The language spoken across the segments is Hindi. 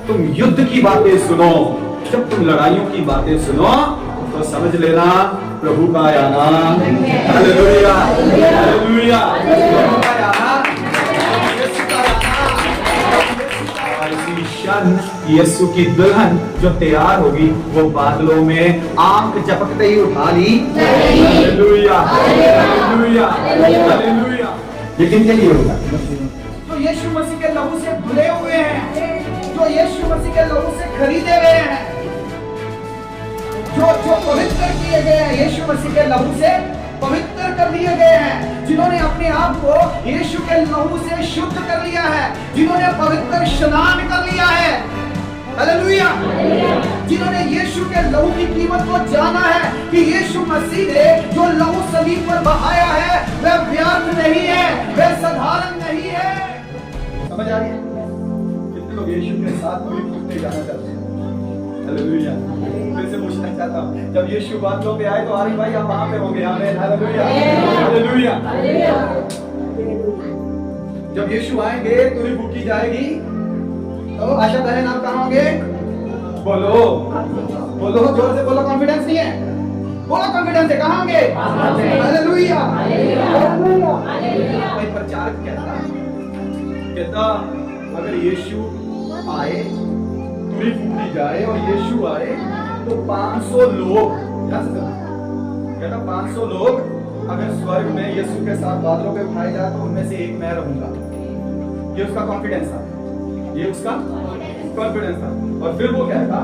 जब तुम युद्ध की बातें सुनो, जब तुम लड़ाइयों की बातें सुनो, तो समझ लेना प्रभु का आना। हालेलुया, हालेलुया, प्रभु का आना, यीशु का आना। और इसी क्षण यीशु की दुल्हन जो तैयार होगी, वो बादलों में आंख झपकते ही उठा ली। Hallelujah, hallelujah, hallelujah. ये किनके लिए होगा? जो यीशु मसीह के लहू से धुले हुए हैं, जो यीशु मसीह के लहू से खरीदे गए हैं, जो पवित्र किए गए हैं, यीशु मसीह के लहू से पवित्र कर दिए गए हैं, जिन्होंने अपने आप को यीशु के लहू से शुद्ध कर लिया है, जिन्होंने पवित्र स्नान कर लिया है। हालेलुया, जिन्होंने यीशु के लहू की कीमत को जाना है कि यीशु मसीह ने जो लहू सलीब पर बहाया है वह व्यर्थ नहीं है, वह साधारण नहीं है। समझ आ रही है? कितने लोग यीशु के साथ पूरी पूछते जाना चाहते हैं? हालेलुया। फिर से पूछना चाहता हूँ, जब यीशु बादलों पे आए तो आरिफ भाई आप वहां पे होंगे। आमीन, हालेलुया, हालेलुया। जब यीशु आएंगे तुरी फूकी जाएगी, तो आशा बहन आप कहाँ होंगे? बोलो बोलो, जोर से बोलो, कॉन्फिडेंस नहीं है, बोलो कॉन्फिडेंस है, कहाँ होंगे? Hallelujah, hallelujah. भाई प्रचारक कहता अगर यीशु आए, तुरी फूकी जाए और यीशु आए तो 500 लोग, कहता 500 लोग अगर स्वर्ग में यीशु के साथ बादलों पे उठाए जाए तो उनमें से एक मैं रहूंगा। ये उसका कॉन्फिडेंस था, ये उसका कॉन्फिडेंस था। और फिर वो कहता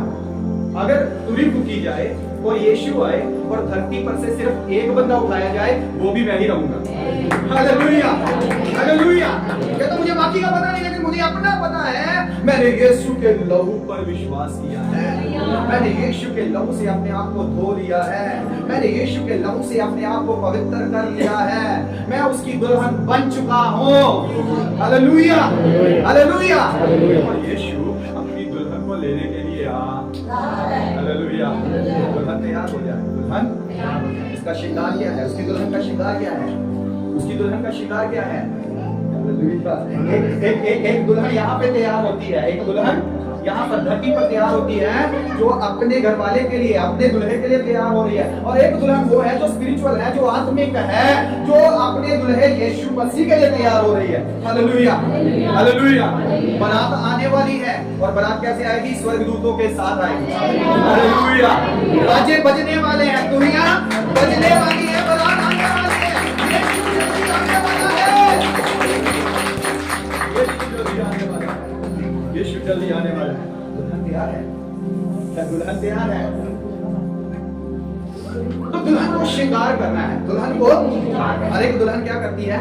अगर तुरी फूकी जाए और यीशु आए और धरती पर से सिर्फ एक बंदा उठाया जाए, वो भी मैं ही रहूंगा। Hallelujah, hallelujah. कहता मुझे बाकी का पता नहीं, लेकिन मुझे अपना पता है, मैंने यीशु के लहू पर विश्वास किया है, मैंने यीशु के लहू से अपने आप को धो लिया है, मैंने यीशु के लहू से अपने आप को पवित्र कर लिया है, मैं उसकी दुल्हन बन चुका हूँ। Hallelujah, hallelujah. और यीशु अपनी दुल्हन को लेने के लिए आ। हालेलुया। दुल्हन तैयार हो जाए, दुल्हन इसका श्रृंगार क्या है? उसकी दुल्हन का श्रृंगार क्या है? उसकी दुल्हन का श्रृंगार क्या है? एक दुल्हन यहाँ पे तैयार होती है, एक दुल्हन यहाँ पर धरती पर तैयार होती है जो अपने घर वाले के लिए, अपने दुल्हे के लिए तैयार हो रही है। और एक दुल्हन वो है जो स्पिरिचुअल है, जो आत्मिक है, जो अपने दुल्हे यीशु मसीह के लिए तैयार हो रही है। Hallelujah, hallelujah. बारात आने वाली है और बारात कैसे आएगी? स्वर्गदूतों के साथ आएगी। हालेलुया। बाजे बजने वाले हैं, दुनिया बजने वाली है, बारात आने वाली है, यीशु जल्दी आने वाला है, यीशु जल्दी आने वाला है, यीशु जल्दी आने वाला है। दुल्हन तैयार है, क्या दुल्हन तैयार है? तो दुल्हन को श्रृंगार करना है, दुल्हन को। हर एक दुल्हन क्या करती है?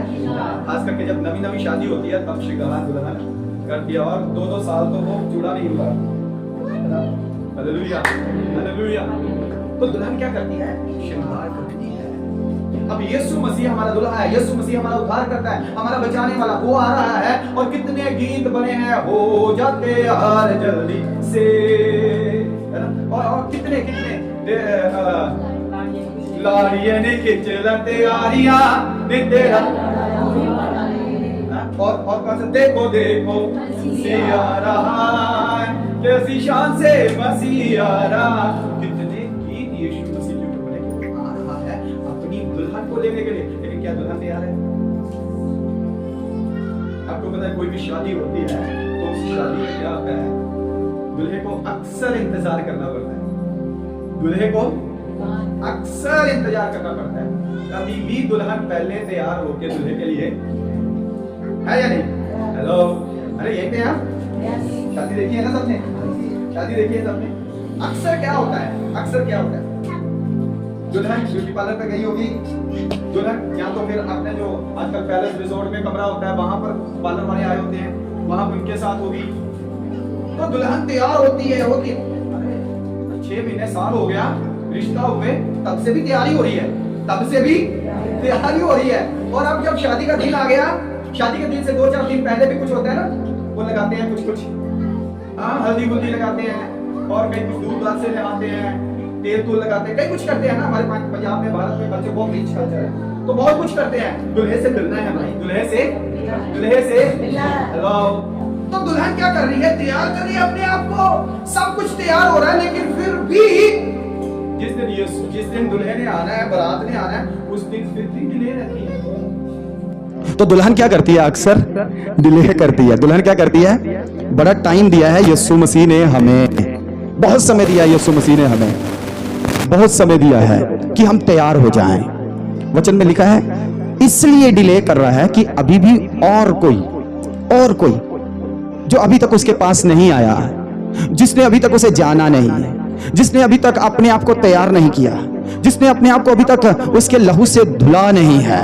खास करके जब नवी नवी शादी होती है तब श्रृंगार दुल्हन करती है, और 2-2 साल तो वो चूड़ा नहीं हुआ। Hallelujah, hallelujah. तो दुल्हन क्या करती है? श्रृंगार करती है। अब यीशु मसीह हमारा दुल्हा है, यीशु मसीह हमारा उद्धार करता है, हमारा बचाने वाला वो आ रहा है। और कितने गीत बने हैं, हो जाते यार जल्दी से, है ना? और कितने लाड़ियां ने खिंचला तैयारियां ने तेरा, और कौन सा? देखो देखो मसीह आ रहा है, कैसी शान से मसीह आ रहा। कितने गीत यीशु मसीह के ऊपर बने, आ रहा है अपनी दुल्हन को लेने के लिए। लेकिन क्या दुल्हन तैयार है? आपको पता है कोई भी शादी होती है तो उस शादी में क्या होता है? दुल्हे को अक्सर इंतजार करना पड़ता है, दुल्हे को अक्सर इंतजार करना पड़ता है। कभी भी दुल्हन पहले तैयार होके दुल्हे के लिए है या नहीं? हेलो, अरे यही पे आप शादी देखी है ना सबने? शादी देखी है सबने? अक्सर क्या होता है? अक्सर क्या होता है? दुल्हन ब्यूटी पार्लर पे गई होगी, दुल्हन या तो फिर अपने जो आजकल पैलेस रिजॉर्ट में कमरा होता है वहां पर पार्लर वाले आए होते हैं, वहां उनके साथ होगी। तो दुल्हन तैयार होती है, होती है। 6 महीने साल हो गया रिश्ता हुए, तब से भी तैयारी हो रही है, तब से भी तैयारी हो रही है। और अब जब शादी का दिन आ गया, शादी के दिन से 2-4 दिन पहले भी कुछ होता है ना, वो लगाते हैं कुछ हाँ, हल्दी बुल्दी लगाते हैं, और कई कुछ दूध दाल से लगाते हैं, तेल तूल लगाते हैं, कई कुछ करते हैं ना। हमारे पंजाब में, भारत में कल्चर बहुत रिच कल्चर है, तो बहुत कुछ करते हैं। दुल्हे से मिलना है भाई, दुल्हे से हेलो, तो दुल्हन क्या कर रही है? तैयार कर रही है अपने आप को, सब कुछ तैयार हो रहा है, लेकिन फिर भी जिस दिन दुल्हे ने आना है, बारात ने आना है, उस दिन फिर भी डिले रहती है। तो दुल्हन क्या करती है? अक्सर डिले करती है। दुल्हन क्या करती है? बड़ा टाइम दिया है यीशु मसीह ने हमें, बहुत समय दिया है यीशु मसीह ने हमें, बहुत समय दिया है कि हम तैयार हो जाएं। वचन में लिखा है इसलिए डिले कर रहा है कि अभी भी और कोई जो अभी तक उसके पास नहीं आया, जिसने अभी तक उसे जाना नहीं है, जिसने अभी तक अपने आप को तैयार नहीं किया, जिसने अपने आप को अभी तक उसके लहू से धुला नहीं है,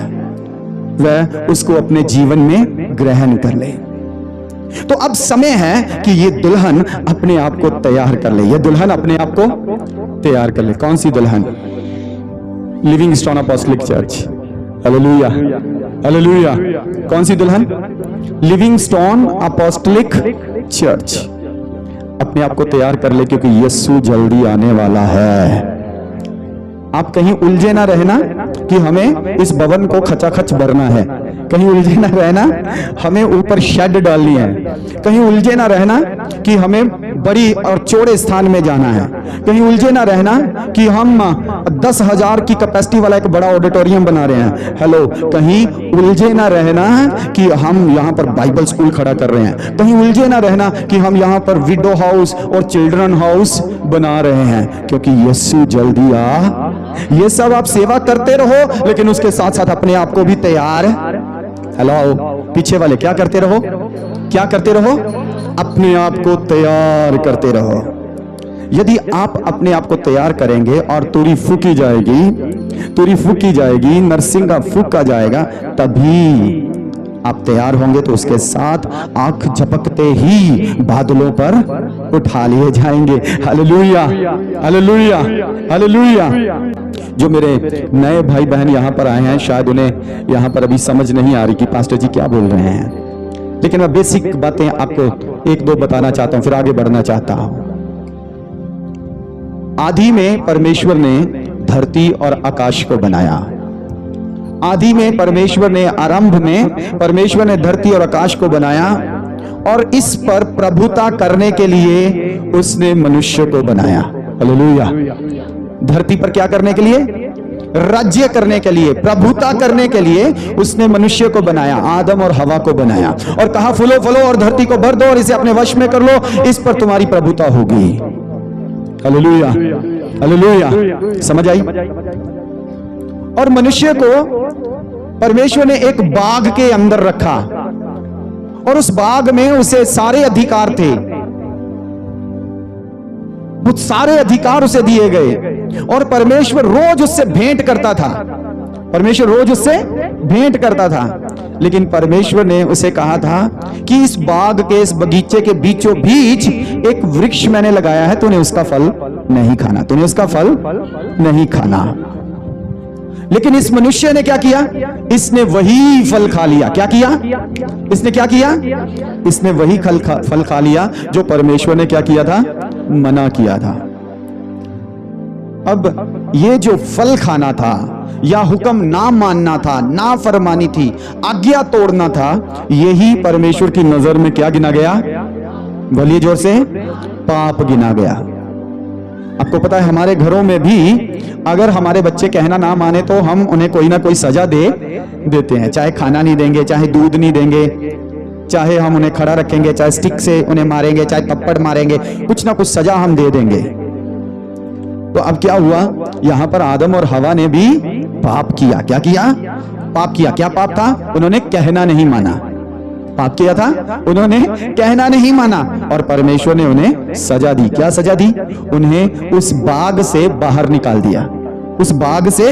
वह उसको अपने जीवन में ग्रहण कर ले। तो अब समय है कि ये दुल्हन अपने आप को तैयार कर ले, ये दुल्हन अपने आप को तैयार कर ले। कौन सी दुल्हन? Living stone apostolic church. Hallelujah, hallelujah. कौन सी दुल्हन? Living stone apostolic church. अपने आप को तैयार कर ले, क्योंकि यीशु जल्दी आने वाला है। आप कहीं उलझे ना रहना कि हमें इस भवन को खचाखच भरना है, कहीं उलझे ना रहना हमें ऊपर शेड डालनी है, कहीं उलझे ना रहना कि हमें बड़ी और चौड़े स्थान में जाना है, कहीं उलझे ना रहना कि हम 10,000 की कैपेसिटी वाला एक बड़ा ऑडिटोरियम बना रहे हैं। हेलो, कहीं उलझे ना रहना कि हम यहाँ पर बाइबल स्कूल खड़ा कर रहे हैं, कहीं उलझे ना रहना कि हम यहाँ पर विडो हाउस और चिल्ड्रन हाउस बना रहे हैं, क्योंकि यीशु जल्दी आ। ये सब आप सेवा करते रहो, लेकिन उसके साथ साथ अपने आप को भी तैयार। हेलो, पीछे वाले क्या करते रहो? क्या करते रहो? अपने आप को तैयार करते रहो। यदि आप अपने आप को तैयार करेंगे और तुरी फूकी जाएगी, नरसिंह का फूका जाएगा, तभी आप तैयार होंगे। तो उसके साथ आंख झपकते ही बादलों पर उठा लिए जाएंगे। Hallelujah, hallelujah, hallelujah. जो मेरे नए भाई बहन यहाँ पर आए हैं, शायद उन्हें यहाँ पर अभी समझ नहीं आ रही कि पास्टर जी क्या बोल रहे हैं, लेकिन मैं बेसिक बातें आपको एक दो बताना चाहता हूं, फिर आगे बढ़ना चाहता हूं। आदि में परमेश्वर ने धरती और आकाश को बनाया। आदि में परमेश्वर ने, आरंभ में परमेश्वर ने धरती और आकाश को बनाया, और इस पर प्रभुता करने के लिए उसने मनुष्य को बनाया। हालेलुया। धरती पर क्या करने के लिए? राज्य करने के लिए, प्रभुता करने के लिए उसने मनुष्य को बनाया, आदम और हवा को बनाया, और कहा फूलो फलो और धरती को भर दो और इसे अपने वश में कर लो, इस पर तुम्हारी प्रभुता होगी। Hallelujah, hallelujah. समझ आई? और मनुष्य को परमेश्वर ने एक बाग के अंदर रखा, और उस बाग में उसे सारे अधिकार थे, वो सारे अधिकार उसे दिए गए, और परमेश्वर रोज उससे भेंट करता था। परमेश्वर रोज उससे भेंट करता था, लेकिन परमेश्वर ने उसे कहा था कि इस बाग के, इस बगीचे के बीचों बीच एक वृक्ष मैंने लगाया है, तूने उसका फल नहीं खाना, तूने उसका फल नहीं खाना। लेकिन इस मनुष्य ने क्या किया? इसने वही फल खा लिया। क्या किया? इसने क्या किया? इसने वही फल खा लिया जो परमेश्वर ने क्या किया था? मना किया था। अब ये जो फल खाना था, या हुक्म ना मानना था, ना फरमानी थी, आज्ञा तोड़ना था, यही परमेश्वर की नजर में क्या गिना गया? बोलिए जोर से, पाप गिना गया। आपको पता है हमारे घरों में भी अगर हमारे बच्चे कहना ना माने तो हम उन्हें कोई ना कोई सजा देते हैं। चाहे खाना नहीं देंगे, चाहे दूध नहीं देंगे, चाहे हम उन्हें खड़ा रखेंगे, चाहे स्टिक से उन्हें मारेंगे, चाहे थप्पड़ मारेंगे, कुछ ना कुछ सजा हम दे देंगे। तो अब क्या हुआ? यहां पर आदम और हवा ने भी पाप किया। क्या किया? पाप किया। क्या पाप था? उन्होंने कहना नहीं माना। पाप किया था, उन्होंने कहना नहीं माना, और परमेश्वर ने उन्हें सजा दी। क्या सजा दी? उन्हें उस बाग से बाहर निकाल दिया। उस बाग से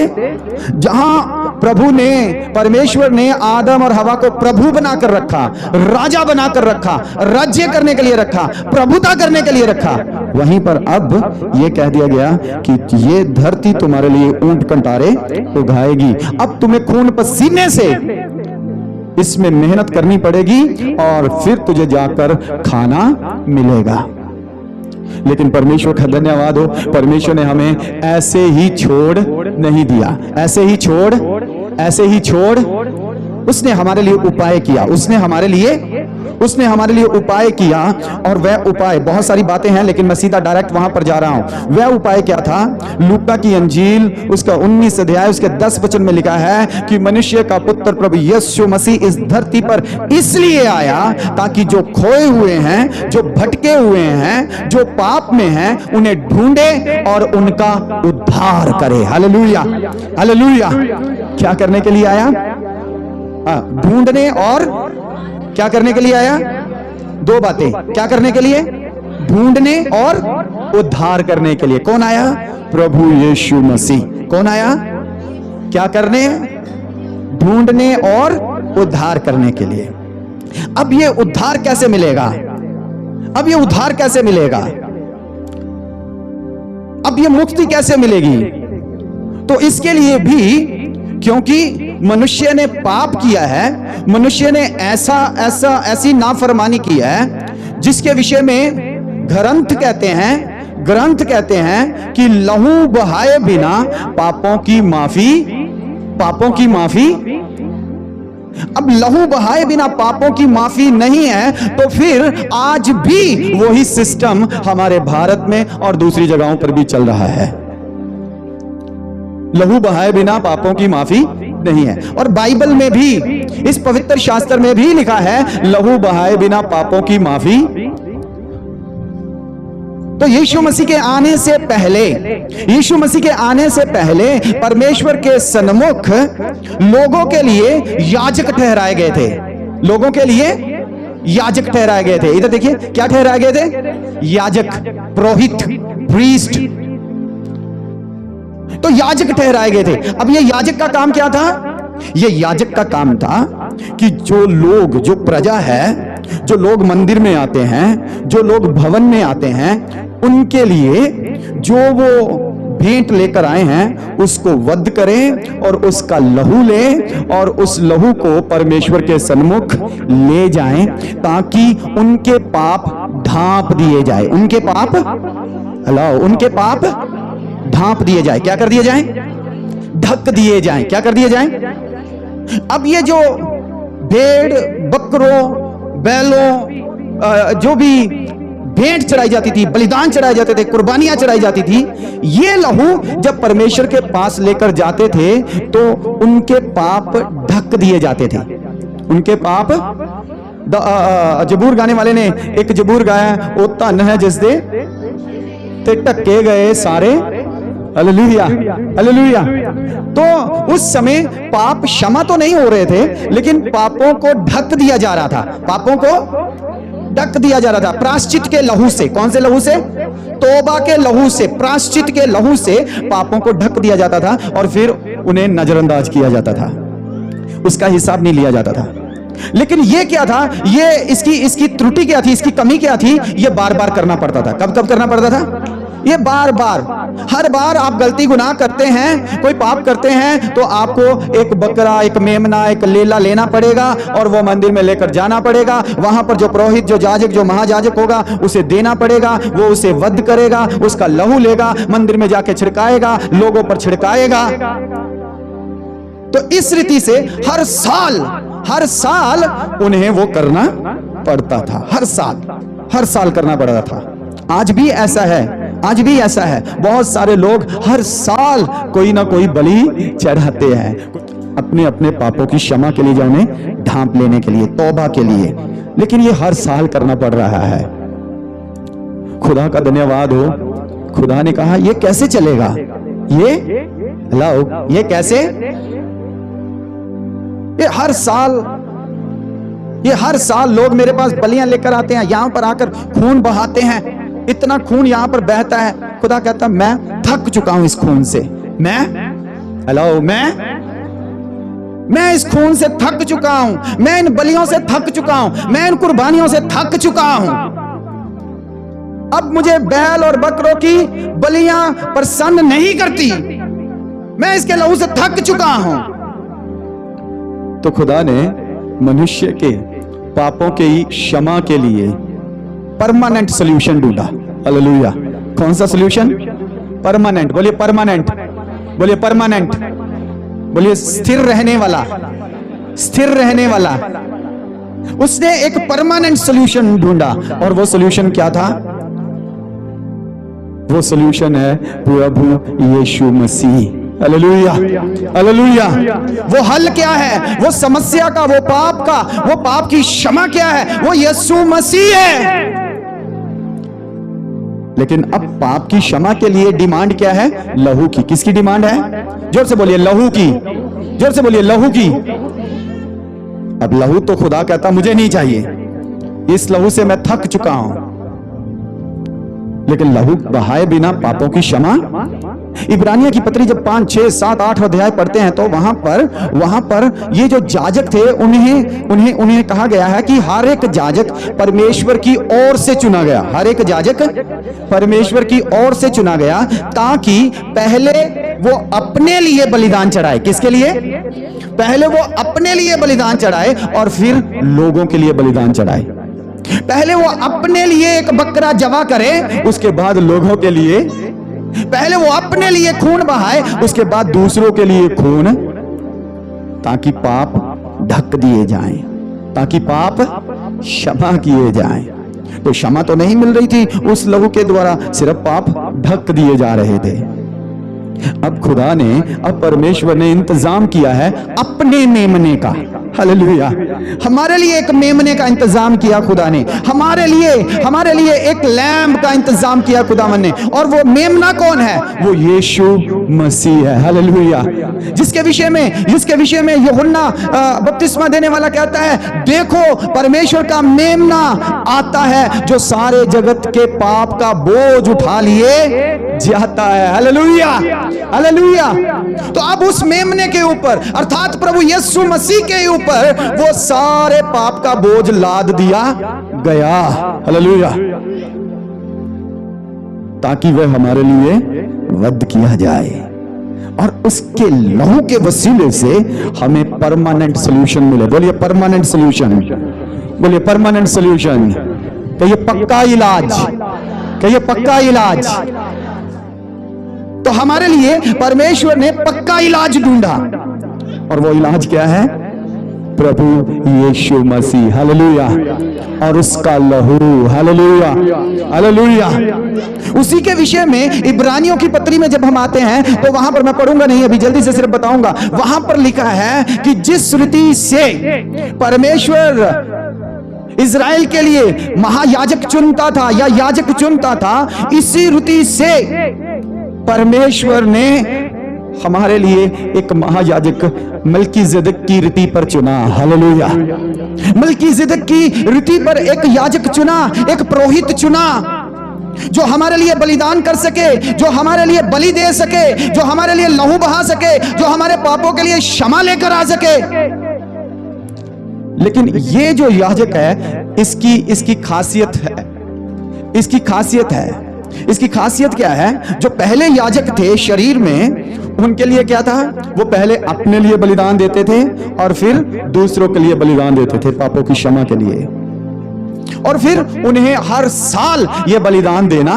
जहां प्रभु ने, परमेश्वर ने आदम और हवा को प्रभु बनाकर रखा, राजा बनाकर रखा, राज्य करने के लिए रखा, प्रभुता करने के लिए रखा, वहीं पर अब यह कह दिया गया कि ये धरती तुम्हारे लिए ऊंट कंटारे उगाएगी। अब तुम्हें खून पसीने से इसमें मेहनत करनी पड़ेगी, और फिर तुझे जाकर खाना मिलेगा। लेकिन परमेश्वर का धन्यवाद हो, परमेश्वर ने हमें ऐसे ही छोड़ नहीं दिया। ऐसे ही छोड़ उसने हमारे लिए उपाय किया, उसने हमारे लिए उसने हमारे लिए उपाय किया, और वह उपाय, बहुत सारी बातें हैं लेकिन मैं सीधा डायरेक्ट वहां पर जा रहा हूं। वह उपाय क्या था? लूका की अंजील उसका 19 अध्याय उसके 10 वचन में लिखा है कि मनुष्य का पुत्र प्रभु यीशु मसीह इस धरती पर इसलिए आया ताकि जो खोए हुए हैं, जो भटके हुए हैं, जो पाप में हैं, उन्हें ढूंढे और उनका उद्धार करे। Hallelujah, hallelujah. क्या करने के लिए आया? ढूंढने और क्या करने के लिए आया? दो बातें। क्या करने के लिए? ढूंढने और उद्धार करने के लिए। कौन आया? प्रभु यीशु मसीह। कौन आया? क्या करने? ढूंढने और उद्धार करने के लिए। अब ये उद्धार कैसे मिलेगा? अब ये उद्धार कैसे मिलेगा? अब ये मुक्ति कैसे मिलेगी? तो इसके लिए भी, क्योंकि मनुष्य ने पाप किया है, मनुष्य ने ऐसी नाफरमानी की है जिसके विषय में ग्रंथ कहते हैं कि लहू बहाए बिना पापों की माफी। अब लहू बहाए बिना पापों की माफी नहीं है, तो फिर आज भी वही सिस्टम हमारे भारत में और दूसरी जगहों पर भी चल रहा है। लहू बहाए बिना पापों की माफी नहीं है। और बाइबल में भी, इस पवित्र शास्त्र में भी लिखा है लहू बहाए बिना पापों की माफी। तो यीशु मसीह के आने से पहले परमेश्वर के सन्मुख लोगों के लिए याजक ठहराए गए थे। लोगों के लिए याजक ठहराए गए थे। इधर देखिए, क्या ठहराए गए थे? याजक, पुरोहित, प्रीस्ट। तो याजक ठहराए गए थे। अब ये याजक का काम क्या था? ये याजक का काम था कि जो प्रजा है, जो लोग मंदिर में आते हैं, जो लोग भवन में आते हैं, उनके लिए जो वो भेंट लेकर आए हैं उसको वध करें और उसका लहू ले और उस लहू को परमेश्वर के सन्मुख ले जाएं, ताकि उनके पाप ढांप दिए जाए। उनके पाप ढांप दिए जाए। क्या कर दिए जाए? ढक दिए जाए। क्या कर दिए जाए? अब ये जो भेड़, बकरों, बैलों, जो भी भेंट चढ़ाई जाती थी, बलिदान चढ़ाए जाते थे, कुर्बानियां चढ़ाई जाती थी, ये लहू जब परमेश्वर के पास लेकर जाते थे तो उनके पाप ढक दिए जाते थे। उनके पाप, जबूर गाने वाले ने एक जबूर गाया, ओ धन है जिस दे ते ढके गए सारे। Hallelujah, hallelujah. तो उस समय पाप क्षमा तो नहीं हो रहे थे, लेकिन पापों को ढक दिया जा रहा था। पापों को ढक दिया जा रहा था प्रायश्चित के लहू से। कौन से लहू से? तौबा के लहू से, प्रायश्चित के लहू से पापों को ढक दिया जाता था और फिर उन्हें नजरअंदाज किया जाता था, उसका हिसाब नहीं लिया जाता था। लेकिन ये क्या था? ये इसकी त्रुटि क्या थी? इसकी कमी क्या थी? ये बार बार करना पड़ता था। कब कब करना पड़ता था? ये बार बार, हर बार आप गलती गुनाह करते हैं, कोई पाप करते हैं, तो आपको एक बकरा, एक मेमना, एक लेला लेना पड़ेगा और वो मंदिर में लेकर जाना पड़ेगा। वहां पर जो पुरोहित, जो याजक, जो महायाजक होगा उसे देना पड़ेगा। वो उसे वध करेगा, उसका लहू लेगा, मंदिर में जाके छिड़काएगा, लोगों पर छिड़काएगा। तो इस रीति से हर साल उन्हें वो करना पड़ता था। हर साल करना पड़ता था। आज भी ऐसा है। बहुत सारे लोग हर साल कोई ना कोई बलि चढ़ाते हैं अपने अपने पापों की क्षमा के लिए, या उन्हें ढांप लेने के लिए, तौबा के लिए। लेकिन ये हर साल करना पड़ रहा है। खुदा का धन्यवाद हो, खुदा ने कहा ये कैसे चलेगा? ये कैसे? ये हर साल लोग मेरे पास बलियां लेकर आते हैं, यहां पर आकर खून बहाते हैं, इतना खून यहां पर बहता है। खुदा कहता मैं थक चुका हूं इस खून से। मैं इस खून से थक चुका हूं, मैं इन बलियों से थक चुका हूं, मैं इन कुर्बानियों से थक चुका हूं। अब मुझे बैल और बकरों की बलियां प्रसन्न नहीं करती, मैं इसके लहू से थक चुका हूं। तो खुदा ने मनुष्य के पापों के क्षमा के लिए परमानेंट सॉल्यूशन ढूंढा। हालेलुया। कौन सा सॉल्यूशन? परमानेंट। बोलिए परमानेंट, बोलिए परमानेंट, बोलिए स्थिर रहने वाला, स्थिर रहने वाला। उसने एक परमानेंट सॉल्यूशन ढूंढा, और वो सॉल्यूशन क्या था? वो सॉल्यूशन है प्रभु यीशु मसीह। Hallelujah, hallelujah. वो हल क्या है? वो समस्या का, वो पाप का, वो पाप की क्षमा क्या है? वो यीशु मसीह है। लेकिन अब पाप की क्षमा के लिए डिमांड क्या है? लहू की। किसकी डिमांड है? जोर से बोलिए, लहू की। जोर से बोलिए, लहू की। अब लहू तो खुदा कहता मुझे नहीं चाहिए, इस लहू से मैं थक चुका हूं। लेकिन लहू बहाए बिना पापों की क्षमा? इब्रानियों की पत्री जब 5, 6, 7, 8 अध्याय पढ़ते हैं तो वहां पर ये जो याजक थे उन्हें कहा गया है कि हर एक याजक परमेश्वर की ओर से चुना गया। हर एक याजक परमेश्वर की ओर से चुना गया, ताकि पहले वो अपने लिए बलिदान चढ़ाए। किसके लिए? पहले वो अपने लिए बलिदान चढ़ाए और फिर लोगों के लिए बलिदान चढ़ाए। पहले वो अपने लिए एक बकरा जवा करे, उसके बाद लोगों के लिए। पहले वो अपने लिए खून बहाए, उसके बाद दूसरों के लिए खून, ताकि पाप ढक दिए जाएं, ताकि पाप क्षमा किए जाएं। तो क्षमा तो नहीं मिल रही थी उस लहू के द्वारा, सिर्फ पाप ढक दिए जा रहे थे। अब खुदा ने, अब परमेश्वर ने इंतजाम किया है अपने मेमने का। हालेलुया। हमारे लिए एक मेमने का इंतजाम किया खुदा ने, हमारे लिए एक लैम्ब का इंतजाम किया खुदावन ने। और वो मेमना कौन है? वो यीशु मसीह है। हालेलुया। जिसके विषय में यूहन्ना बपतिस्मा देने वाला कहता है, देखो परमेश्वर का मेमना आता है जो सारे जगत के पाप का बोझ उठा लिए जाता है। Hallelujah, hallelujah. तो अब उस मेमने के ऊपर अर्थात प्रभु यीशु मसीह के ऊपर वो सारे पाप का बोझ लाद दिया गया। हालेलुया। ताकि वह हमारे लिए वध किया जाए और उसके लहू के वसीले से हमें परमानेंट सॉल्यूशन मिले। बोलिए परमानेंट सॉल्यूशन, बोलिए परमानेंट सॉल्यूशन। कहिए पक्का इलाज, कहिए पक्का इलाज। तो हमारे लिए परमेश्वर ने पक्का इलाज ढूंढा, और वो इलाज क्या है? प्रभु यीशु मसीह। हालेलुया। और उसका लहू। Hallelujah, hallelujah. उसी के विषय में इब्रानियों की पत्री में जब हम आते हैं तो वहां पर, मैं पढ़ूंगा नहीं अभी, जल्दी से सिर्फ बताऊंगा। वहां पर लिखा है कि जिस रीति से परमेश्वर इज़राइल के लिए महायाजक चुनता था या याजक चुनता था, इसी रीति से परमेश्वर ने हमारे लिए एक महायाजक मल्कीजेदक की रीति पर चुना। हालेलुया। मल्कीजेदक की रीति पर एक याजक चुना, एक पुरोहित चुना, जो हमारे लिए बलिदान कर सके, जो हमारे लिए बलि दे सके, जो हमारे लिए लहू बहा सके, जो हमारे पापों के लिए क्षमा लेकर आ सके। लेकिन ये जो याजक है, इसकी खासियत है, इसकी खासियत क्या है? जो पहले याजक थे शरीर में, उनके लिए क्या था? वो पहले अपने लिए बलिदान देते थे और फिर दूसरों के लिए बलिदान देते थे पापों की क्षमा के लिए, और फिर उन्हें हर साल ये बलिदान देना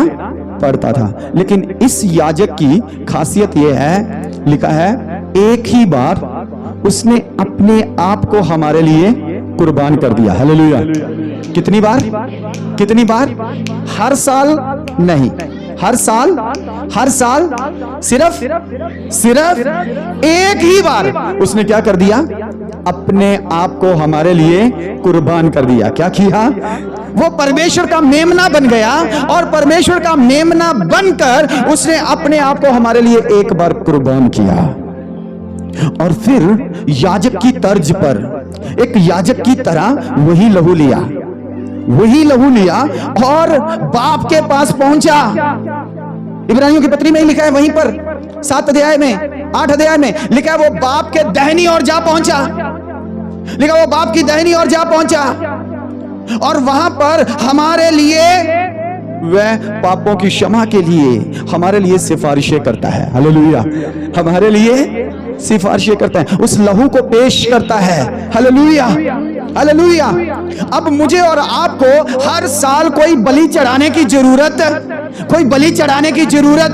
पड़ता था। लेकिन इस याजक की खासियत ये है, लिखा है एक ही बार उसने अपने आप को हमारे लिए कुर्बान कर दिया। हालेलुया। कितनी बार? कितनी बार? हर साल नहीं, हर साल सिर्फ एक ही बार उसने क्या कर दिया? अपने आप को हमारे लिए कुर्बान कर दिया। क्या किया? वो परमेश्वर का मेमना बन गया, और परमेश्वर का मेमना बनकर उसने अपने आप को हमारे लिए एक बार कुर्बान किया। और फिर याजक की तर्ज पर, एक याजक की तरह वही लहू लिया और बाप के पास पहुंचा। इब्रानियों की पत्री में ही लिखा है, वहीं पर 7 अध्याय में, 8 अध्याय में लिखा है, वो बाप के दाहिनी ओर जा पहुंचा। लिखा वो बाप की दाहिनी ओर जा पहुंचा, और वहां पर हमारे लिए, वह पापों की क्षमा के लिए हमारे लिए सिफारिशें करता है। हालेलुया। हमारे लिए सिफारिशें करता है, उस लहू को पेश करता है। हालेलुया। हालेलुया। अब मुझे और आपको हर साल कोई बलि चढ़ाने की जरूरत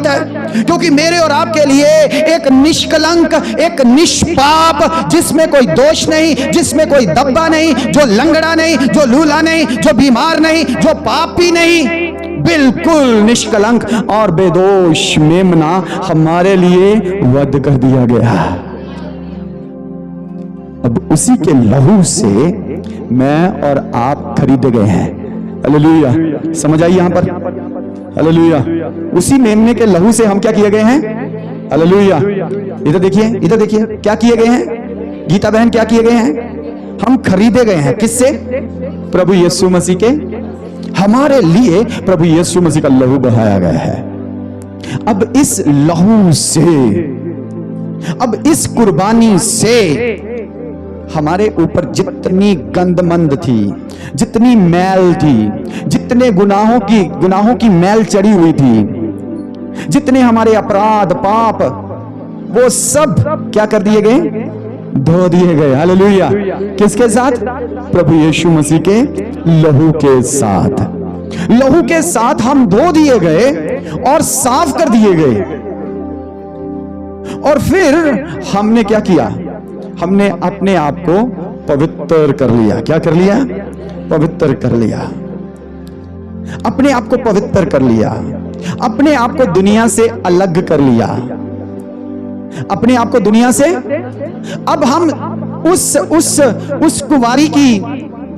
है, क्योंकि मेरे और आपके लिए एक निष्कलंक, एक निष्पाप, जिसमें कोई दोष नहीं, जिसमें कोई दब्बा नहीं, जो लंगड़ा नहीं, जो लूला नहीं, जो बीमार नहीं, जो पापी नहीं, बिल्कुल निष्कलंक और बेदोष मेमना हमारे लिए वध कर दिया गया। अब उसी के लहू से मैं और आप खरीदे गए हैं। हालेलुया, समझ आई यहां पर? हालेलुया, उसी मेमने के लहू से हम क्या किए गए हैं? हालेलुया। इधर देखिए क्या किए गए हैं? गीता बहन क्या किए गए हैं? हम खरीदे गए हैं। किससे? प्रभु यीशु मसीह के। हमारे लिए प्रभु यीशु मसीह का लहू बहाया गया है। अब इस लहू से, अब इस कुर्बानी से हमारे ऊपर जितनी गंदमंद थी, जितनी मैल थी, जितने गुनाहों की मैल चढ़ी हुई थी, जितने हमारे अपराध पाप, वो सब क्या कर दिए गए? धो दिए गए। हालेलुया। किसके साथ? प्रभु यीशु मसीह के लहू के साथ। लहू के साथ हम धो दिए गए और साफ कर दिए गए। और फिर हमने क्या किया? हमने अपने आप को पवित्र कर लिया। क्या कर लिया? पवित्र कर लिया। अपने आप को पवित्र कर लिया। अपने आप को दुनिया से अलग कर लिया। अपने आप को दुनिया से, अब हम उस कुंवारी की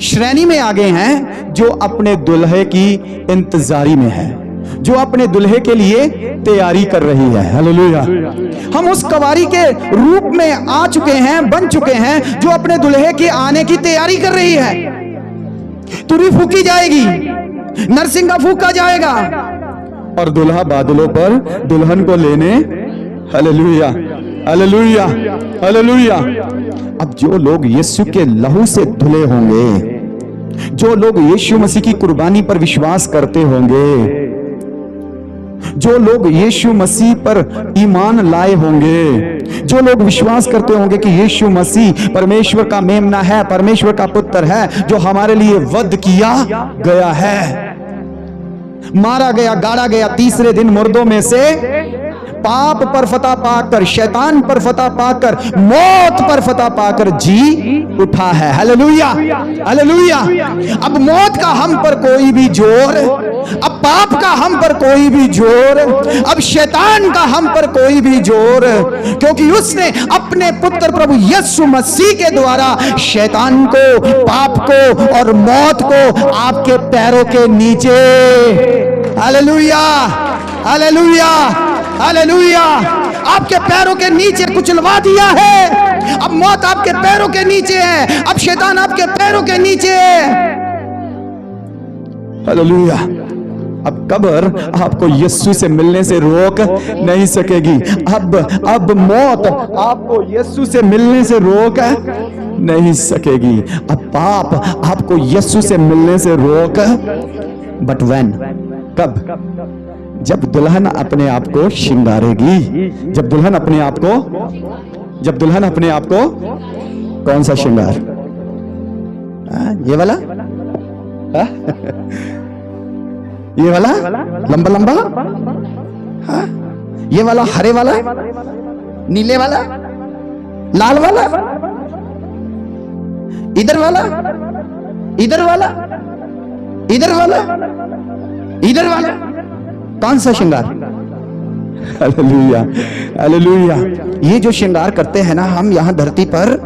श्रेणी में आ गए हैं जो अपने दुल्हे की इंतजारी में है, जो अपने दुल्हे के लिए तैयारी कर रही है। हालेलुया। हम उस कुंवारी के रूप में आ चुके हैं, बन चुके हैं, जो अपने दुल्हे के आने की तैयारी कर रही है। तुरी फूकी जाएगी, नरसिंगा फूका जाएगा, और दुल्हा बादलों पर दुल्हन को लेने। Hallelujah, hallelujah, hallelujah. अब जो लोग यीशु के लहू से धुले होंगे, जो लोग यीशु मसीह की कुर्बानी पर विश्वास करते होंगे, जो लोग यीशु मसीह पर ईमान लाए होंगे, जो लोग विश्वास करते होंगे कि यीशु मसीह परमेश्वर का मेमना है, परमेश्वर का पुत्र है, जो हमारे लिए वध किया गया है, मारा गया, गाड़ा गया, तीसरे दिन मुर्दों में से पाप पर फतह पाकर, शैतान पर फतह पाकर, मौत पर फतह पाकर जी उठा है। Hallelujah, hallelujah. अब मौत का हम पर कोई भी जोर, अब पाप का हम पर कोई भी जोर, अब शैतान का हम पर कोई भी जोर, क्योंकि उसने अपने पुत्र प्रभु यीशु मसीह के द्वारा शैतान को, पाप को और मौत को आपके पैरों के नीचे, हालेलुया, हालेलुया, हालेलुया, आपके पैरों के नीचे कुचलवा दिया है। अब मौत आपके पैरों के नीचे है, अब शैतान आपके पैरों के नीचे है। हालेलुया। अब कब्र आपको यीशु से मिलने से रोक नहीं सकेगी। अब मौत आपको यीशु से मिलने से रोक नहीं सकेगी। अब पाप आपको यीशु से मिलने से रोक, बट व्हेन, कब? जब दुल्हन अपने आप को श्रृंगारेगी। जब दुल्हन अपने आप को कौन सा श्रृंगार? ये वाला? ये वाला लंबा लंबा? ये वाला हरे वाला, नीले वाला, लाल वाला, इधर वाला, इधर वाला, इधर वाला, इधर वाला? कौन सा श्रृंगार? Hallelujah, hallelujah. ये जो श्रृंगार करते हैं ना हम यहाँ धरती पर,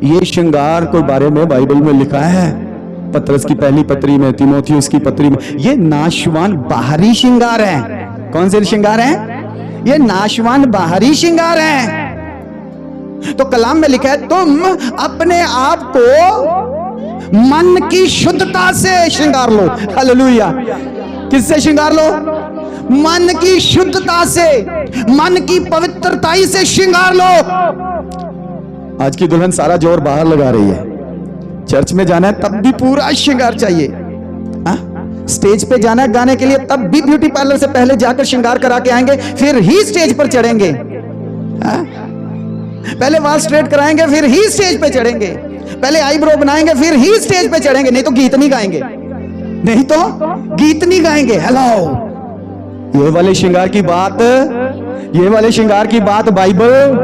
ये श्रृंगार के बारे में बाइबल में लिखा है, पतरस की पहली पत्री में, तीमोथियुस की पत्री में। ये नाशवान बाहरी श्रृंगार हैं। कौन से श्रृंगार हैं? ये नाशवान बाहरी श्रृंगार हैं। तो कलाम में लिखा है, तुम अपने आप को मन की शुद्धता से श्रृंगार लो। हालेलुया। किससे श्रृंगार लो? मन की शुद्धता से, मन की पवित्रताई से श्रृंगार लो। आज की दुल्हन सारा जोर बाहर लगा रही है। चर्च में जाना है तब भी पूरा श्रृंगार चाहिए। स्टेज पे जाना है गाने के लिए, तब भी ब्यूटी पार्लर से पहले जाकर श्रृंगार करा के आएंगे, फिर ही स्टेज पर चढ़ेंगे। पहले बाल स्ट्रेट कराएंगे, फिर ही स्टेज पे चढ़ेंगे। पहले आईब्रो बनाएंगे फिर ही स्टेज पे चढ़ेंगे, नहीं तो गीत नहीं गाएंगे, नहीं तो गीत नहीं गाएंगे। हेलो, ये वाले श्रृंगार की बात, ये वाले श्रृंगार की बात बाइबल,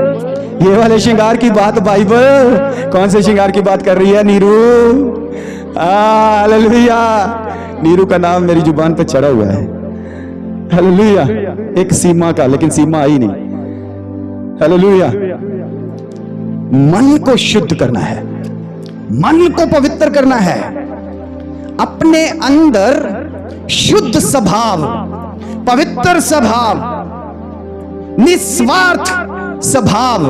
ये वाले श्रृंगार की बात बाइबल। कौन से श्रृंगार की बात कर रही है नीरू? हालेलुया, नीरू का नाम मेरी जुबान पे चढ़ा हुआ है। हालेलुया, एक सीमा का, लेकिन सीमा आई नहीं। हालेलुया, मन को शुद्ध करना है, मन को पवित्र करना है, अपने अंदर शुद्ध स्वभाव, पवित्र स्वभाव, निस्वार्थ स्वभाव,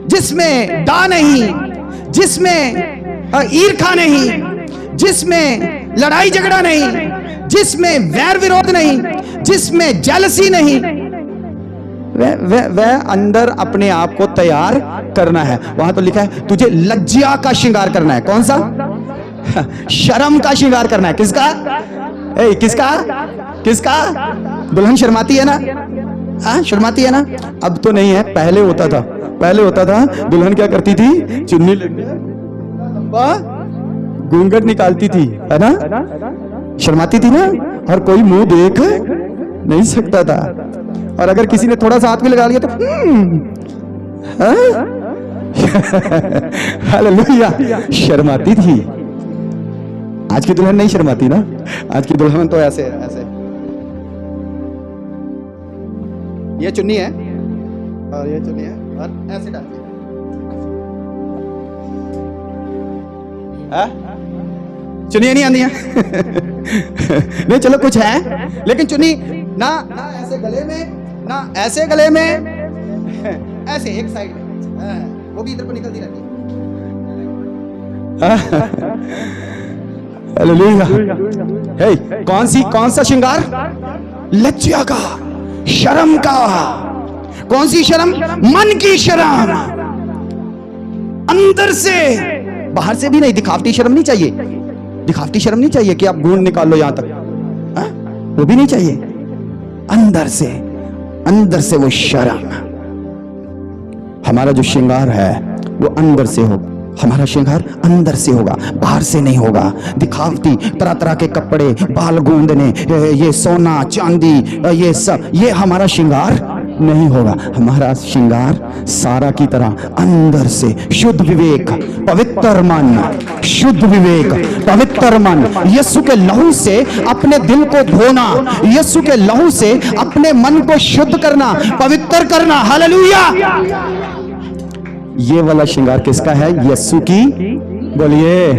जिसमें डा नहीं, जिसमें ईर्खा नहीं, जिसमें लड़ाई झगड़ा नहीं, जिसमें वैर विरोध नहीं, जिसमें जेलसी नहीं, वह अंदर अपने आप को तैयार करना है। वहां तो लिखा है तुझे लज्जा का श्रृंगार करना है। कौन सा? शर्म का श्रृंगार करना है। किसका? किसका? किसका? दुल्हन शर्माती है ना? हाँ, शर्माती है ना? अब तो नहीं है, पहले होता था। पहले होता था, दुल्हन क्या करती थी? चुन्नी लंबा घूंघट निकालती थी, है ना? शर्माती थी ना, और कोई मुंह देख नहीं सकता था। और अगर किसी ने थोड़ा सा हाथ भी लगा लिया तो हालेलुया, शर्माती थी। आज की दुल्हन नहीं शर्माती ना, आज की दुल्हन तो ऐसे ऐसे, ये चुन्नी है और ये चुन्नी है और ऐसे डालती है। चुन्नी नहीं आती है नहीं, चलो कुछ है, लेकिन चुन्नी ना ऐसे गले में, ना ऐसे गले में, ऐसे एक साइड में, वो भी इधर को निकलती रहती है। कौन सा श्रृंगार? लज्जा का, शर्म का। कौन सी शर्म? मन की शर्म, अंदर से, बाहर से भी नहीं। दिखावटी शर्म नहीं चाहिए, दिखावटी शर्म नहीं चाहिए कि आप गुण निकाल लो यहां तक, वो भी नहीं चाहिए। अंदर से वो शर्म। हमारा जो श्रृंगार है वो अंदर से हो, हमारा श्रृंगार अंदर से होगा, बाहर से नहीं होगा। दिखावटी तरह तरह के कपड़े, बाल गूंदने, ये सोना चांदी, ये सब, ये हमारा श्रृंगार नहीं होगा। हमारा श्रृंगार सारा की तरह अंदर से शुद्ध विवेक, पवित्र मन, शुद्ध विवेक, पवित्र मन, यीशु के लहू से अपने दिल को धोना, यीशु के लहू से अपने मन को शुद्ध करना, पवित्र करना। हालेलुया। ये वाला श्रृंगार किसका है? यीशु की। बोलिए,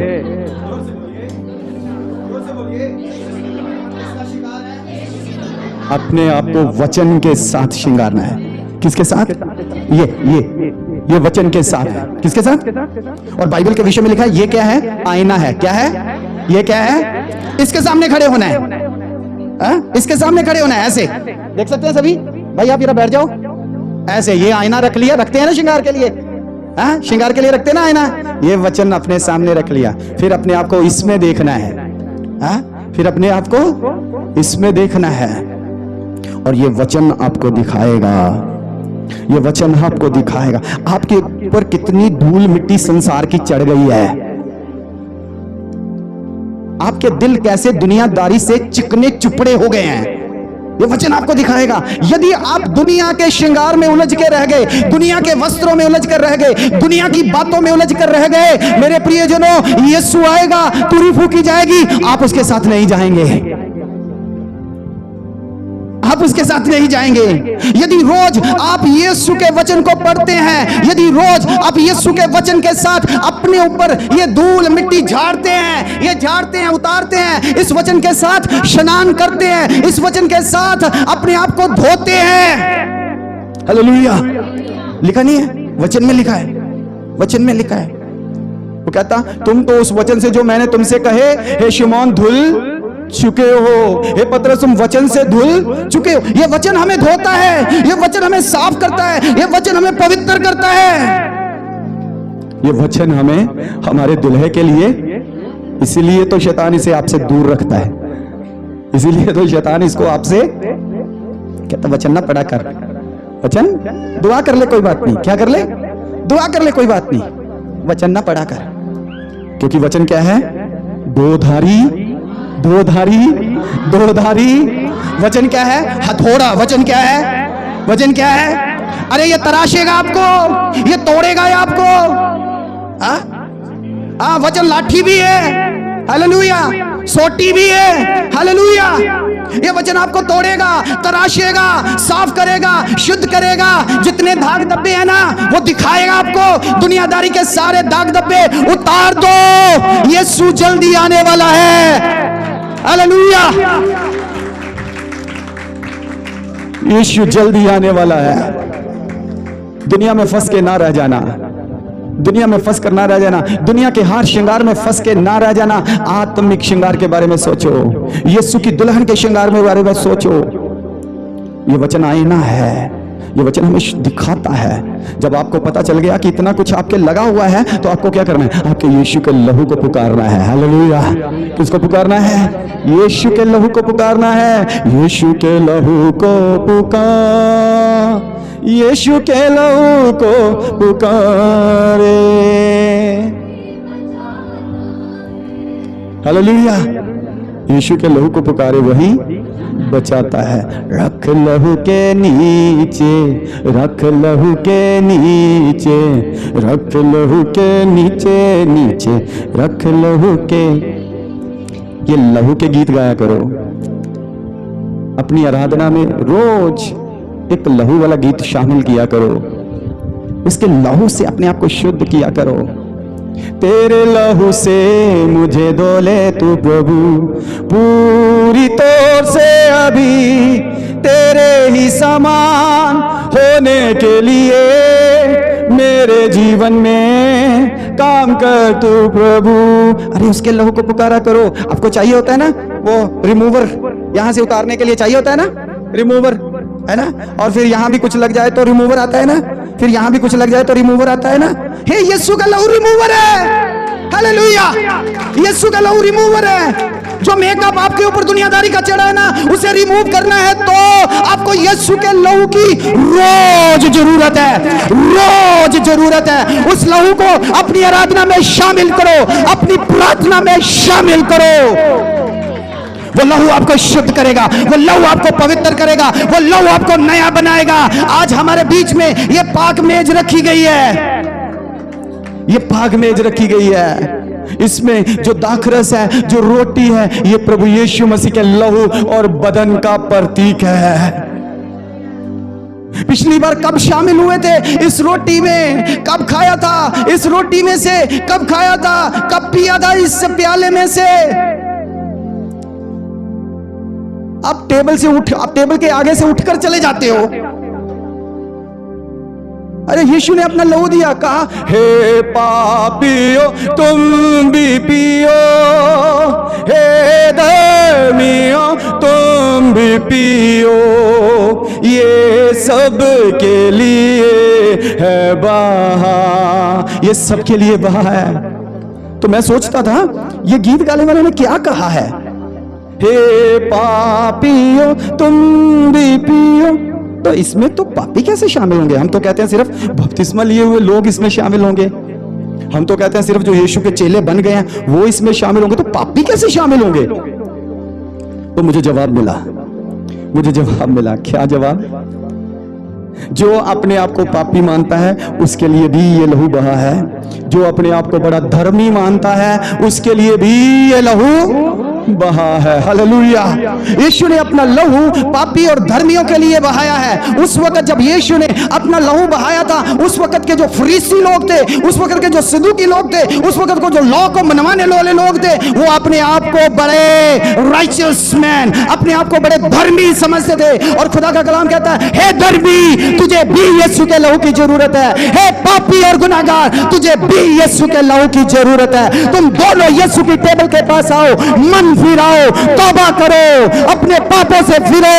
अपने आप को वचन के साथ श्रृंगारना है। किसके साथ? ये वचन के साथ है। किसके साथ? और बाइबल के विषय में लिखा है ये क्या है? आईना है। क्या है ये? क्या है? इसके सामने खड़े होना है, इसके सामने खड़े होना है। ऐसे देख सकते हैं सभी भाई, आप जरा बैठ जाओ। ऐसे ये आईना रख लिया, रखते हैं ना श्रृंगार के लिए, श्रृंगार के लिए रखते हैं ना आईना। ये वचन अपने सामने रख लिया, फिर अपने आप को इसमें देखना है, फिर अपने आप को इसमें देखना है, और ये वचन आपको दिखाएगा, ये वचन आपको दिखाएगा आपके ऊपर कितनी धूल मिट्टी संसार की चढ़ गई है। आपके दिल कैसे दुनियादारी से चिकने चुपड़े हो गए हैं, ये वचन आपको दिखाएगा। यदि आप दुनिया के श्रृंगार में उलझ के रह गए, दुनिया के वस्त्रों में उलझ कर रह गए, दुनिया की बातों में उलझ कर रह गए, मेरे प्रियजनों, यीशु आएगा, तुरी फूकी जाएगी, आप उसके साथ नहीं जाएंगे, आप उसके साथ नहीं जाएंगे। यदि रोज आप यीशु के वचन को पढ़ते हैं, यदि रोज आप यीशु के वचन के साथ अपने ऊपर ये धूल मिट्टी झाड़ते हैं, ये झाड़ते हैं, उतारते हैं, इस वचन के साथ स्नान करते हैं, इस वचन के साथ अपने आप को धोते हैं। हालेलुया। लिखा नहीं है? वचन में लिखा है, वचन में लिखा है। वो कहता, तुम तो उस वचन से जो मैंने तुमसे कहे, हे शिमोन, धुल चुके हो। हे पतरस, तुम वचन से धुल चुके हो। ये वचन हमें धोता है, ये वचन हमें साफ करता है, ये वचन हमें पवित्र करता है। ये वचन हमें हमारे दुल्हे के लिए, इसीलिए तो शैतान इसे आपसे दूर रखता है, इसीलिए तो शैतान इसको आपसे कहता वचन ना पढ़ा कर, वचन दुआ कर ले, कोई बात नहीं। क्या कर ले? दुआ कर ले, कोई बात नहीं। वचन ना पढ़ा कर, क्योंकि वचन क्या है? दोधारी, दोधारी, दोधारी। वचन क्या है? हथौड़ा। वचन क्या है? वचन क्या है? अरे ये तराशेगा आपको, ये तोड़ेगा आपको। वचन लाठी भी है, हालेलुया, सोटी भी है, हालेलुया। ये वचन आपको तोड़ेगा, तराशेगा, साफ करेगा, शुद्ध करेगा। जितने दाग धब्बे हैं ना, वो दिखाएगा आपको। दुनियादारी के सारे दाग धब्बे उतार दो, यीशु जल्दी आने वाला है, हालेलुया। यीशु जल्दी आने वाला है। दुनिया में फंस के ना रह जाना, दुनिया में फंस कर ना रह जाना, दुनिया के हार श्रृंगार में फंस के ना रह जाना। आत्मिक श्रृंगार के बारे में सोचो, यीशु की दुल्हन के श्रृंगार के बारे में सोचो। ये वचन आईना है, ये वचन हमें दिखाता है। जब आपको पता चल गया कि इतना कुछ आपके लगा हुआ है, तो आपको क्या करना है? आपके यीशु के लहू को पुकारना है, हालेलुया। किसको पुकारना है? यीशु के लहू को पुकारना है। यीशु के लहू को पुकार, यीशु के लहू को पुकारे, हालेलुया। यीशु के लहू को पुकारे, वही बचाता है। रख लहू के नीचे, रख लहू के नीचे, रख लहू के नीचे, नीचे रख लहू के। ये लहू के गीत गाया करो अपनी आराधना में। रोज एक लहू वाला गीत शामिल किया करो, इसके लहू से अपने आप को शुद्ध किया करो। तेरे लहू से मुझे धो ले तू प्रभु, पूरी तौर से अभी तेरे ही समान होने के लिए मेरे जीवन में काम कर तू प्रभु। अरे उसके लहू को पुकारा करो। आपको चाहिए होता है ना वो रिमूवर, यहां से उतारने के लिए चाहिए होता है ना रिमूवर, है ना। और फिर यहां भी कुछ लग जाए तो रिमूवर आता है ना, फिर यहां भी कुछ लग जाए तो रिमूवर आता है ना। हे यीशु का लहू रिमूवर है, हालेलुया। यीशु का लहू रिमूवर है। जो मेकअप आपके ऊपर दुनियादारी का चढ़ा है ना, उसे रिमूव करना है तो आपको यीशु के लहू की रोज जरूरत है, रोज जरूरत है। उस लहू को अपनी आराधना में शामिल करो, अपनी प्रार्थना में शामिल करो। वो लहू आपको शुद्ध करेगा, वो लहू आपको पवित्र करेगा, वो लहू आपको नया बनाएगा। आज हमारे बीच में ये पाक मेज रखी गई है, ये पाक मेज रखी गई है। इसमें जो दाखरस है, जो रोटी है, ये प्रभु यीशु मसीह के लहू और बदन का प्रतीक है। पिछली बार कब शामिल हुए थे इस रोटी में? कब खाया था इस रोटी में से? कब खाया था? कब पिया था इस प्याले में से? आप टेबल से उठ, आप टेबल के आगे से उठकर चले जाते हो। अरे यीशु ने अपना लहू दिया, कहा हे पापियो तुम भी पियो, हे धर्मियो तुम भी पियो, ये सब के लिए है बहा, ये सब के लिए बहा है। तो मैं सोचता था ये गीत गाने वाले ने क्या कहा है? हे पापियो तुम भी पियो, तो इसमें तो पापी कैसे शामिल होंगे? हम तो कहते हैं सिर्फ बपतिस्मा लिए हुए लोग इसमें शामिल होंगे। हम तो कहते हैं सिर्फ जो यीशु के चेले बन गए हैं वो इसमें शामिल होंगे, तो पापी कैसे शामिल होंगे? तो मुझे जवाब मिला, मुझे जवाब मिला। क्या जवाब? जो अपने आप को पापी मानता है उसके लिए भी ये लहू बहा है। जो अपने आप को बड़ा धर्मी मानता है उसके लिए भी ये लहू बहा है, हालेलुया। यीशु ने अपना लहू पापी और धर्मियों के लिए बहाया है। उस वक्त जब यीशु ने अपना लहू बहाया था, उस वक्त के जो फरीसी लोग थे, उस वक्त के जो सदूकी लोग थे, उस वक्त को जो लॉ को मनवाने वाले लोग थे, वो अपने आप को बड़े राइचियस मैन, अपने आप को बड़े धर्मी समझते थे। और खुदा का कलाम कहता है, हे धर्मी तुझे भी यीशु के लहू की जरूरत है, हे पापी और गुनाहगार तुझे भी यीशु के लहू की जरूरत है। तुम दोनों यीशु की टेबल के पास आओ, मन फिराओ, तौबा करो, अपने पापों से फिरो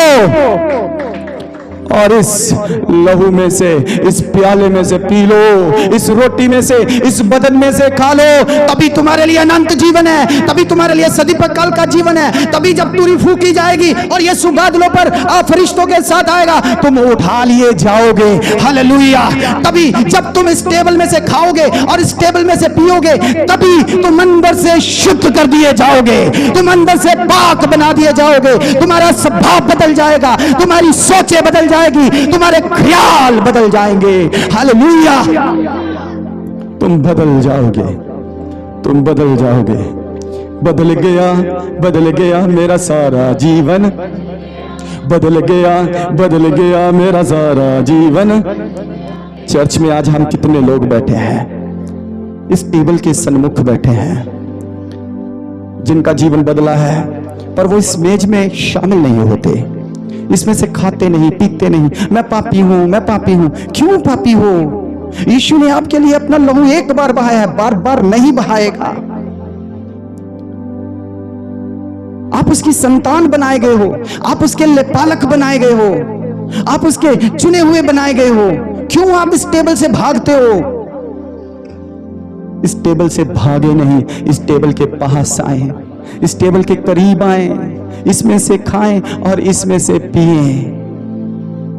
और इस लहू में से, इस प्याले में से पी लो, इस रोटी में से, इस बदन में से खा लो। तभी तुम्हारे लिए अनंत जीवन है, तभी तुम्हारे लिए सदीपक काल का जीवन है। तभी जब तुरी फूकी जाएगी और यीशु बादलों पर फरिश्तों के साथ आएगा, तुम उठा लिए जाओगे। हालेलुया। तभी जब तुम इस टेबल में से खाओगे और इस टेबल में से पियोगे, तभी तुम अंदर से शुद्ध कर दिए जाओगे, तुम अंदर से पाक बना दिए जाओगे। तुम्हारा स्वभाव बदल जाएगा, तुम्हारी सोचें बदल जाएगी, तुम्हारे ख्याल बदल जाएंगे। हालेलुया। तुम बदल जाओगे, तुम बदल जाओगे। बदल गया मेरा सारा जीवन, बदल गया मेरा सारा जीवन। चर्च में आज हम कितने लोग बैठे हैं, इस टेबल के सन्मुख बैठे हैं, जिनका जीवन बदला है, पर वो इस मेज में शामिल नहीं होते, इसमें से खाते नहीं, पीते नहीं। मैं पापी हूं, मैं पापी हूं। क्यों पापी हो? यीशु ने आपके लिए अपना लहू एक बार बहाया है, बार बार नहीं बहाएगा। आप उसकी संतान बनाए गए हो, आप उसके पालक बनाए गए हो, आप उसके चुने हुए बनाए गए हो। क्यों आप इस टेबल से भागते हो? इस टेबल से भागे नहीं, इस टेबल के पास आए, इस टेबल के करीब आए, इसमें से खाएं और इसमें से पिए।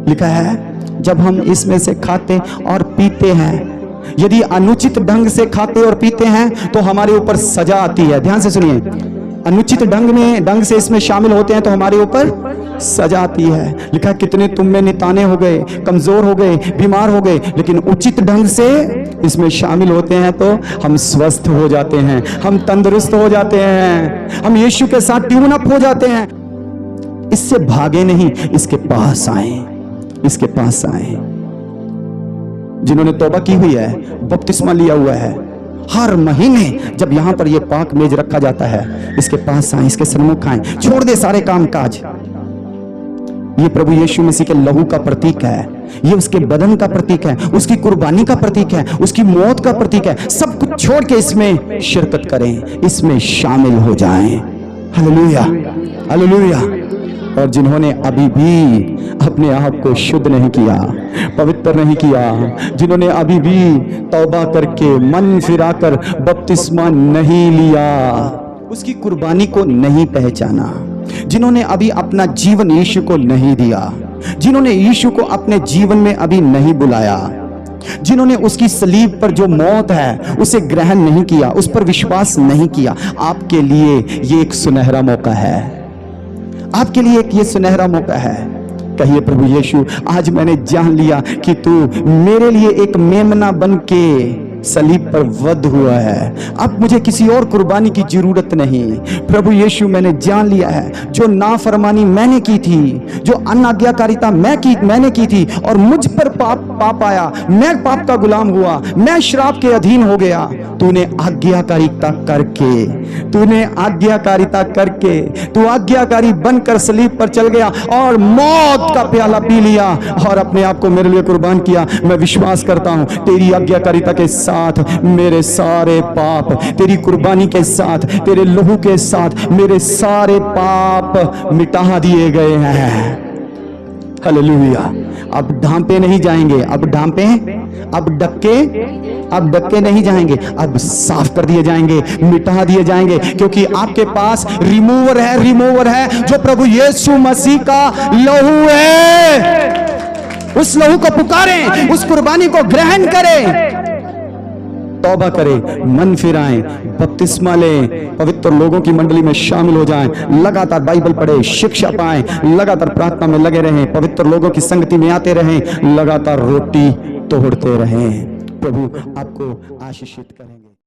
लिखा है जब हम इसमें से खाते और पीते हैं, यदि अनुचित ढंग से खाते और पीते हैं तो हमारे ऊपर सजा आती है। ध्यान से सुनिए, अनुचित ढंग से इसमें शामिल होते हैं तो हमारे ऊपर सजा आती है। लिखा कितने तुम में निताने हो गए, कमजोर हो गए, बीमार हो गए, लेकिन उचित ढंग से इसमें शामिल होते हैं तो हम स्वस्थ हो जाते हैं, हम तंदुरुस्त हो जाते हैं, हम यीशु के साथ ट्यून अप हो जाते हैं। इससे भागे नहीं, इसके पास आए, इसके पास आए। जिन्होंने तौबा की हुई है, बपतिस्मा लिया हुआ है, हर महीने जब यहां पर यह पाक मेज रखा जाता है, इसके पास आए, इसके सन्मुख आए, छोड़ दे सारे काम काज। ये प्रभु यीशु मसीह के लहू का प्रतीक है, ये उसके बदन का प्रतीक है, उसकी कुर्बानी का प्रतीक है, उसकी मौत का प्रतीक है। सब कुछ छोड़ के इसमें शिरकत करें, इसमें शामिल हो जाएं। Hallelujah, hallelujah. और जिन्होंने अभी भी अपने आप को शुद्ध नहीं किया, पवित्र नहीं किया, जिन्होंने अभी भी तौबा करके मन फिराकर बपतिस्मा नहीं लिया, उसकी कुर्बानी को नहीं पहचाना, जिन्होंने अभी अपना जीवन यीशु को नहीं दिया, जिन्होंने यीशु को अपने जीवन में अभी नहीं बुलाया, जिन्होंने उसकी सलीब पर जो मौत है उसे ग्रहण नहीं किया, उस पर विश्वास नहीं किया, आपके लिए ये एक सुनहरा मौका है, आपके लिए एक ये सुनहरा मौका है। कहिए प्रभु यीशु, आज मैंने जान लिया कि तू मेरे लिए एक मेमना बन के सलीब पर वध हुआ है, अब मुझे किसी और कुर्बानी की जरूरत नहीं। प्रभु यीशु, मैंने जान लिया है जो नाफरमानी मैंने की थी, जो अनाज्ञाकारिता मैंने की थी और मुझ पर पाप आया, मैं पाप का गुलाम हुआ, मैं श्राप के अधीन हो गया। तूने आज्ञाकारिता करके तू आज्ञाकारी बनकर सलीब पर चल गया और मौत का प्याला पी लिया और अपने आप को मेरे लिए कुर्बान किया। मैं विश्वास करता हूं तेरी आज्ञाकारिता के साथ मेरे सारे पाप, तेरी कुर्बानी के साथ, तेरे लहू के साथ मेरे सारे पाप मिटा दिए गए हैं। हालेलुया। अब ढांपे नहीं जाएंगे, अब डक्के नहीं जाएंगे, अब साफ कर दिए जाएंगे, मिटा दिए जाएंगे, क्योंकि आपके पास रिमूवर है जो प्रभु यीशु मसीह का लहू है। उस लहू को पुकारें, उस कुर्बानी को ग्रहण करें, तौबा करें, मन फिराएं, बपतिस्मा लें, पवित्र लोगों की मंडली में शामिल हो जाएं, लगातार बाइबल पढ़ें, शिक्षा पाएं, लगातार प्रार्थना में लगे रहें, पवित्र लोगों की संगति में आते रहें, लगातार रोटी तोड़ते रहें। प्रभु आपको आशीषित करें।